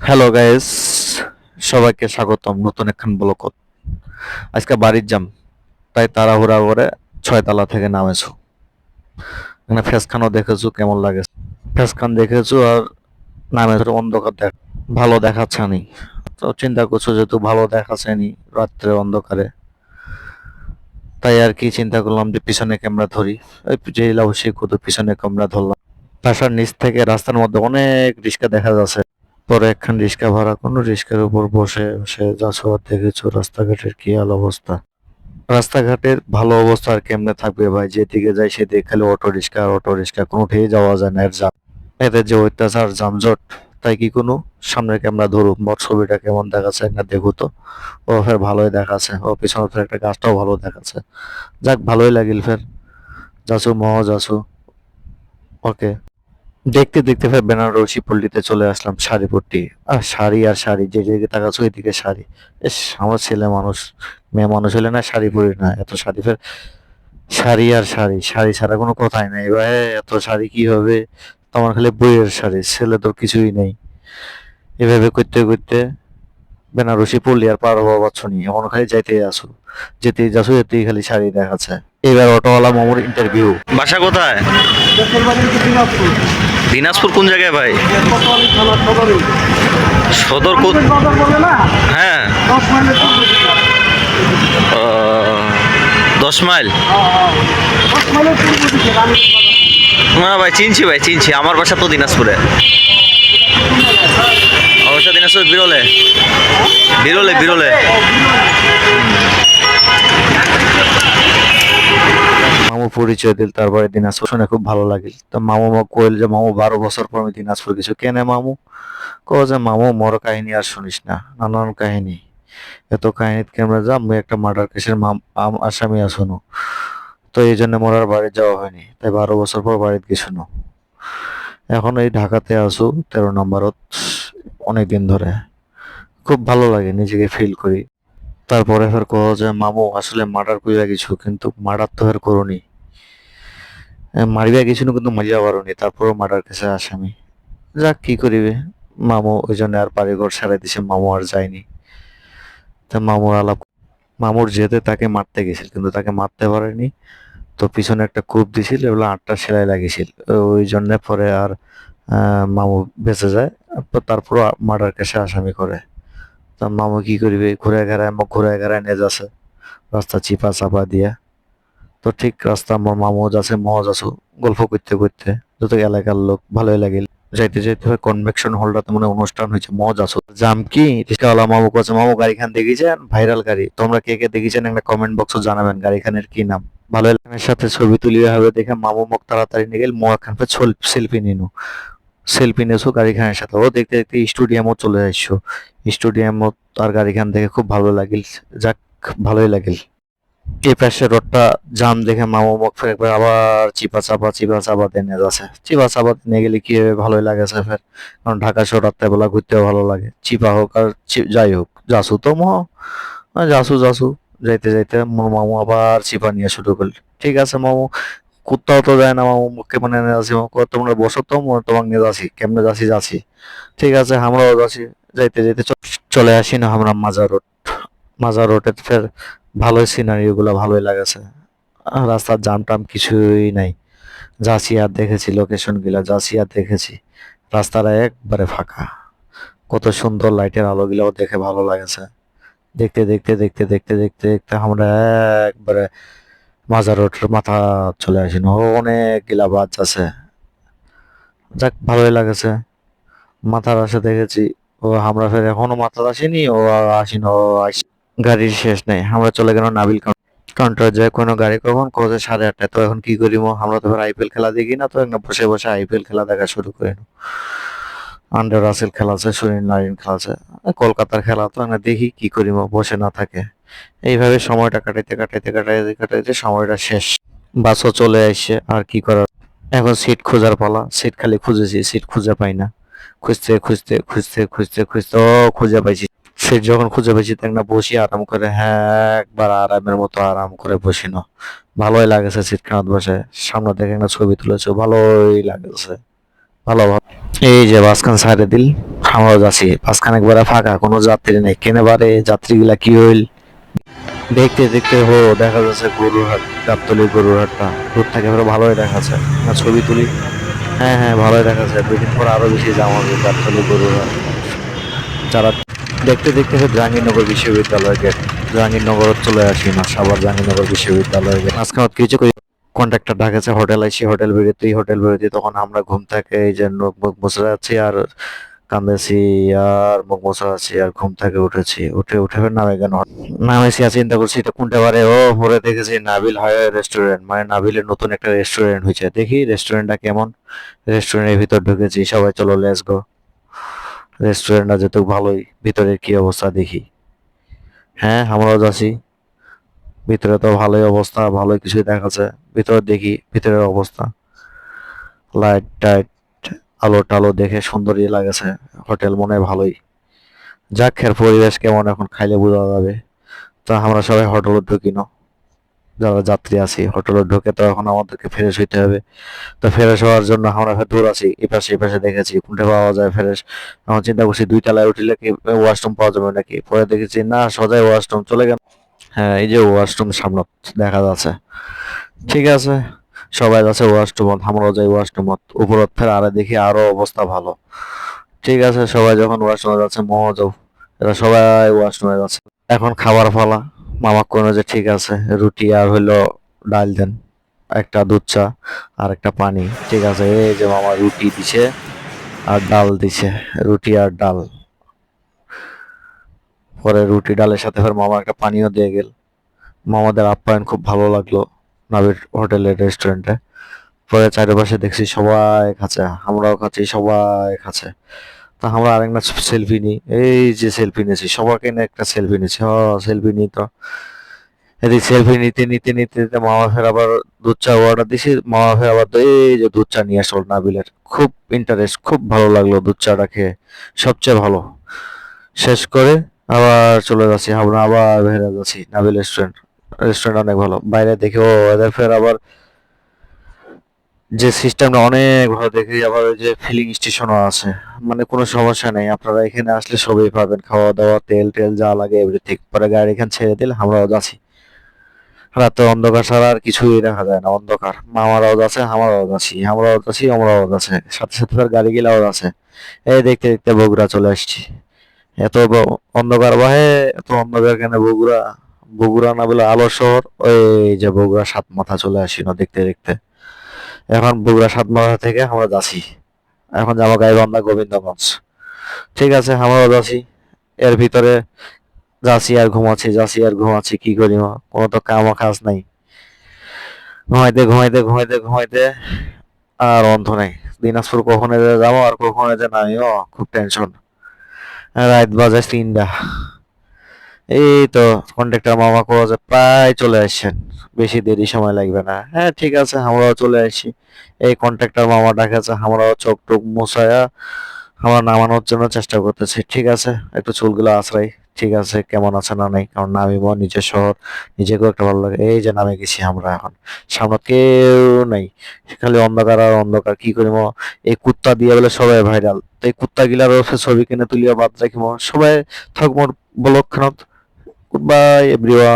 Hello guys, সবাইকে স্বাগতম নতুন একখান ব্লগত। আজকে বাড়ির যাম, তাই তাড়াহুড়া করে 6 তলা থেকে নামেছো। এখানে ফেসখানও দেখেছো কেমন লাগে। ফেসখান দেখেছো আর নামেছো অন্ধকার ভালো দেখাচ্ছে নি। তো চিন্তা করছো যেহেতু ভালো দেখাচ্ছে নি রাত্রে অন্ধকারে, তাই আর কি চিন্তা করলাম যে পিছনে ক্যামেরা ধরি। ওই যে অবশ্যই কত পিছনে ক্যামেরা ধরলাম। বাসার নিচ থেকে রাস্তার মধ্যে অনেক রিক্সা দেখা যাচ্ছে। পরে একখান রিক্সা ভাড়া করলো, রিক্সার উপর বসে বসে যাচ্ছো আর দেখেছো রাস্তাঘাটের কি হাল অবস্থা। রাস্তাঘাটের ভালো অবস্থা আর কেমনে থাকবে ভাই, যেদিকে যাই সেদিকে খালি অটো রিক্সা আর অটো রিক্সা, কোনোঠেই যাওয়া যায় না। এর জাম, এদের যে অত্যাচার যানজট, তাই কি কোনো সামনের ক্যামেরা ধরুক মোট ছবিটা কেমন দেখাচ্ছে একটা দেখো তো। ও ফের ভালোই দেখাচ্ছে, ও পিছনে ফের একটা গাছটাও ভালো দেখাচ্ছে। যাক ভালোই লাগিল ফের যাচ্ছো মহা যাচ্ছো। ওকে, দেখতে দেখতে ফের বেনারসি পল্লীতে চলে আসলাম, শাড়ি পট্টি। আর শাড়ি আর শাড়ি, যে যেদিকে তাকাচ্ছ ওইদিকে শাড়ি। এস, আমার ছেলে মানুষ, মেয়ে মানুষ হলে না শাড়ি পরি না, এত শাড়ি ফের শাড়ি আর শাড়ি, শাড়ি ছাড়া কোনো কথাই নাই ভাই। এত শাড়ি কি হবে, তোমার খালি বইয়ের শাড়ি, ছেলে তো কিছুই নেই। এভাবে করতে করতে বেনারসি পল্লী আর পার হওয়া পারছো নি, এখন খালি যাইতেই আসো, যেতেই যাচ্ছ যেতেই খালি শাড়ি দেখাচ্ছে। এবার অটোওয়ালা মামুর ইন্টারভিউ। বাসা কোথায়? দেশের বাড়ি হচ্ছে দিনাজপুর। দিনাজপুর কোন জায়গায় ভাই? কোতোয়ালি থানা সদরে। সদর রামপুর বাজার বলে না, হ্যাঁ, 10 মাইলের পূর্ব দিকে। 10 মাইল। 10 মাইলের পূর্ব দিকে রামপুর বাজার। না ভাই, চিনছি ভাই চিনছি, আমার বাসা তো দিনাজপুরে। আমার বাসা দিনাজপুর বিরলে। বিরলে বিরলে। মামু পরিচয় দিল, তারপরে দিনাজপুর শুনে খুব ভালো লাগিল। তো মামু আমাকে কইল যে মামু 12 বছর পর আমি দিনাজপুর কিছু কেনে মামু। কো যে মামু মোর কাহিনী আর শুনিস না, নানান কাহিনী। এত কাহিনী কেমনে যা, মুই একটা মার্ডার কেসের আসামি আসুন। তো এই জন্য মোর আর বাড়ি যাওয়া হয়নি, তাই 12 বছর পর বাড়িতে গেছুন। এখন এই ঢাকাতে আসু 13 নম্বরত অনেকদিন ধরে। খুব ভালো লাগে, নিজেকে ফিল করি। তারপরে ফের কহ যে মামু আসলে মার্ডার কইরা কিছু, কিন্তু মার্ডার তো ফের করুনি। মারিবা কিছু কিন্তু মারিয়া পারুনি, তারপরও মার্ডার কেসের আসামি। যাক কি করিবে। মামু ওই জন্য আর বাড়িঘর ছাড়াই দিছে, মামু আর যায়নি। তা মামুর আলাপ, মামুর যেতে তাকে মারতে গেছিল কিন্তু তাকে মারতে পারেনি। তো পিছনে একটা কূপ দিছিল, এগুলো 8টা সেলাই লাগিয়েছিল। ওই জন্য পরে আর মামু বেঁচে যায়। তারপর মার্ডার কেসে আসামি করে। তা মামু কি করিবে, ঘুরে ঘেরায় মুখ ঘুরে ঘেরায় নিয়ে যাচ্ছে রাস্তা চিপা চাপা দিয়া। তো ঠিক রাস্তা আমার মামু যাচ্ছে মহজ আছো, গল্প করতে করতে যত এলাকার লোক ভালোই লাগিল। যাইতে যাইতে হয় কনভেকশন হলটাতে মনে হয় অনুষ্ঠান হয়েছে, মজ আছো। জাম কি, রিক্সাওয়ালা মামু কাছে মামু গাড়িখান দেখেছেন, ভাইরাল গাড়ি, তোমরা কে কে দেখেছেন একটা কমেন্ট বক্সে জানাবেন গাড়িখানের কি নাম। ভালো এলাকার সাথে ছবি তুলিয়া হবে দেখে মামু মুখ তাড়াতাড়ি নিয়ে গেল, মো একখান সেলফি নিনু। সেলফি নিয়েছো গাড়িখানের সাথে, ও দেখতে দেখতে স্টুডিয়ামও চলে আসছো। স্টুডিয়ামও তার গাড়িখান দেখে খুব ভালো লাগিল। যাক, ভালোই লাগিল। এই পাশের রোডটা জাম দেখে মামু মুখ ফের একবার আবার চিপা চাপা দিয়ে নিয়ে যাচ্ছে। চিপা চাপা নিয়ে গেলে কি হবে, ভালোই লাগেছে ফের। কারণ ঢাকা শহর রাত্রে বেলা ঘুরতেও ভালো লাগে, চিপা হোক আর যাই হোক, যাসু তো যাসু যাসু। যাইতে যাইতে মোর মামু আবার চিপা নিয়ে শুরু করল। ঠিক আছে মামু, কোথাও তো যায় না মামু, মুখে মানে নিয়ে যাচ্ছি। মামু কয়, তোমরা বসো তো, তোমাকে নিয়ে যাচ্ছি, কেমনে যাচ্ছি যাচ্ছি। ঠিক আছে, আমরাও যাচ্ছি। যাইতে যাইতে চলে আসি না আমরা মাজার রোড। মাজার রোডে ফের ভালোই সিনারি গুলা ভালোই লাগেছে। রাস্তার জাম টাম কিছুই নাই। যাচ্ছি আর দেখেছি লোকেশন গুলা, যাচ্ছি আর দেখেছি রাস্তাটা একবারে ফাঁকা। কত সুন্দর লাইটের আলো গুলাও দেখে ভালো লাগেছে। দেখতে দেখতে দেখতে দেখতে দেখতে দেখতে আমরা একবারে মাজার রোডের মাথা চলে আসি। অনেক গিলা বাস আছে। যাক ভালোই লাগেছে। মাথার আসে দেখেছি। ও আমরা ফের এখনো মাথার আসেনি, ও আর আসিনি, ও গাড়ির শেষ নেই। আমরা চলে গেলাম নাবিল কাউন্টার, যায় কোনো গাড়ি কখন কোথায় 8:30। তো এখন কি করিব, আমরা তো আইপিএল খেলা দেখি না, তো একটা বসে বসে আইপিএল খেলা দেখা শুরু করে নি। আন্ডার রাসেল খেলা আছে, সুনীল নারিন খেলা আছে, কলকাতার খেলা, তো আমরা দেখি কি করিব, বসে না থাকে। এইভাবে সময়টা কাটাইতে কাটাইতে কাটাইতে কাটাইতে সময়টা শেষ। বাসও চলে আসছে, আর কি করার। এখন সিট খোঁজার পালা। সিট খালি খুঁজেছি, সিট খুঁজে পাই না। খুঁজতে খুঁজতে খুঁজতে খুঁজতে খুঁজতে ও খুঁজে পাইছি। সে যখন খুঁজে পেয়েছি তখন না বসি আরাম করে, হ্যাঁ একবার আরামের মতো আরাম করে বসিনো। ভালোই লাগেছে সিটখানাত বসে। সামনে দেখে একটা ছবি তুলেছে, ভালোই লাগেছে। ভালো ভালো। এই যে বাসখান ছাড়ে দিল, আমরাও যাচ্ছি। বাসখান একবারে ফাঁকা, কোনো যাত্রী নেই। কেনে বারে যাত্রীগুলা কি হইল, দেখতে দেখতে দেখা যাচ্ছে গরুর হাট, গাবতলী গরুর হাটটা দূর থেকে এবারে ভালোই দেখাচ্ছে। না ছবি তুলি, হ্যাঁ হ্যাঁ ভালোই দেখাচ্ছে। 2 দিন পর আরো বেশি জাম হবে গাবতলী গরুর হাট। যারা দেখতে দেখতে জাহাঙ্গীরনগর বিশ্ববিদ্যালয় গেট, জাহাঙ্গীরনগর চলে আসি না, আবার জাহাঙ্গীরনগর বিশ্ববিদ্যালয় গেট মাঝখানে কিছু কন্ট্রাক্টর ঢাকাছে হোটেল আইসি, হোটেল বেরোতেই তখন আমরা ঘুম থেকে এই যে মুখ বসে যাচ্ছি আর কান্দেছি, আর মুখ বসে আছি আর ঘুম থেকে উঠেছি, উঠে ফের নামে কেন নামেছি আর চিন্তা করছি এটা কোনটা পারে। ও পরে দেখেছি নাবিল হাই রেস্টুরেন্ট, মানে নাবিলের নতুন একটা রেস্টুরেন্ট হয়েছে। দেখি রেস্টুরেন্টটা কেমন। রেস্টুরেন্টের ভিতর ঢুকেছি, সবাই চলো লেটস গো। রেস্টুরেন্টটা যেহেতু ভালোই, ভিতরের কি অবস্থা দেখি। হ্যাঁ আমরাও যাচ্ছি, ভিতরে তো ভালোই অবস্থা, ভালোই কিছুই দেখাচ্ছে। ভিতরে দেখি ভিতরের অবস্থা, লাইট টাইট, আলো টালো দেখে সুন্দরই লাগেছে। হোটেল মনে হয় ভালোই। যাক খের পরিবেশ কেমন এখন খাইলে বোঝা যাবে। তো আমরা সবাই হোটেলে ঢুকি না, যারা যাত্রী আছি হোটেলে ঢুকে তো এখন আমাদেরকে ফ্রেশ হইতে হবে। তো ফ্রেশ হওয়ার জন্য আমরা দূর আছি, এপাশে দেখেছি কোনটা পাওয়া যায় ফ্রেশ। এখন চিন্তা করছি 2 তলায় উঠলে কি ওয়াশরুম পাওয়া যাবে নাকি, পরে দেখেছি না সোজাই ওয়াশরুম চলে গেল। হ্যাঁ এই যে ওয়াশরুম সামনে দেখা যাচ্ছে। ঠিক আছে, সবাই যাচ্ছে ওয়াশরুমত, আমরাও যাই ওয়াশরুমত। উপরত ফের আরে দেখি আরো অবস্থা ভালো। ঠিক আছে, সবাই যখন ওয়াশরুমে যাচ্ছে মহা যাও, এরা সবাই ওয়াশরুমে যাচ্ছে। এখন খাবার ফালা। মামা কোনো যে ঠিক আছে, রুটি আর হইলো ডাল দেন, একটা দুধ চা আর একটা পানি। ঠিক আছে, এই যে মামা রুটি দিছে আর ডাল দিছে, রুটি আর ডাল। পরে রুটি ডালের সাথে ফের মামা একটা পানিও দিয়ে গেল। মামাদের আপ্যায়ন খুব ভালো লাগলো নাবির হোটেলের রেস্টুরেন্টে। পরে চারিপাশে দেখছি সবাই খাচ্ছে, আমরাও খাচ্ছি, সবাই খাচ্ছে। তা আমরা আরেকটা সেলফি নিই। এই যে সেলফি নিয়েছি, সবাইকে নিয়ে একটা সেলফি নিয়েছি। সেলফি নিই তো এদিক সেলফি নিতে নিতে নিতে নিতে মামা ফের আবার দুধ চা অর্ডার দিছি। মামা ফের আবার এই যে দুধ চা নিয়ে আসলো নাবিলের, খুব ইন্টারেস্ট, খুব ভালো লাগলো দুধ চাটা খেয়ে, সবচেয়ে ভালো। শেষ করে আবার চলে যাচ্ছি, আমরা আবার বেরিয়ে যাচ্ছি নাবিল রেস্টুরেন্ট। রেস্টুরেন্ট অনেক ভালো, বাইরে দেখে ও এদের ফের আবার যে সিস্টেমটা অনেক ভালো দেখি। আবার ওই যে ফিলিং স্টেশনও আছে, মানে কোনো সমস্যা নেই। আপনারা এখানে আসলে সবই পাবেন, খাওয়া দাওয়া তেল টেল যা লাগে এভরিথিং। পরে গাড়ি এখানে ছেড়ে দিলে আমরাও যাচ্ছি। রাতে অন্ধকার ছাড়া আর কিছুই দেখা যায় না, অন্ধকার। মামারাও আছে, আমরাও আছি, আমরাও আছি, আমরাও আছে, সাথে সাথে তার গাড়ি গিলাও আছে। এই দেখতে দেখতে বগুড়া চলে আসছি। এত অন্ধকার বাহে, এত অন্ধকার কেন বগুড়া। বগুড়া না বলে আলোর শহর। ওই যে বগুড়া সাত মাথা চলে আসি না দেখতে দেখতে। এখন বগুড়া সাত মাথা থেকে আমরা যাচ্ছি, এখন যাবো গাইবান্ধা গোবিন্দগঞ্জ। ঠিক আছে আমরাও যাচ্ছি। এর ভিতরে যাচ্ছি আর ঘুমাচ্ছি, যাচ্ছি আর ঘুমাচ্ছি, কি করি মা, কোনো তো কাম কাজ নাই। ঘুমাইতে আর অন্ত নাই। দিনাজপুর কখন যে যাবো আর কখন যে নামিও, খুব টেনশন। রাত বাজে 3টা। এই তো কন্ট্রাক্টর মামা কো যে প্রায় চলে আসছেন, বেশি দেরি সময় লাগবে না। হ্যাঁ ঠিক আছে, আমরাও চলে আসি। এই কন্ট্রাক্টর মামা ডাকাছে, আমরাও চোখ টোক মুছায়া আমরা নামানোর জন্য চেষ্টা করতেছি। ঠিক আছে, একটু চুলগুলো আঁচড়াই। ঠিক আছে, কেমন আছে না নাই, কারণ নামিব নিজের শহর, নিজেকেও একটা ভালো লাগে। এই যে নামে গেছি আমরা এখন, সামনে কেউ নাই, খালি অন্ধকার আর অন্ধকার। কি করিম, এই কুত্তা দিয়ে বলে সবাই ভাইরাল, তো এই কুত্তা গিলার ছবি কিনে তুলিয়া বাদ রাখিব, সবাই থাকবো ব্লক খানত। Goodbye everyone.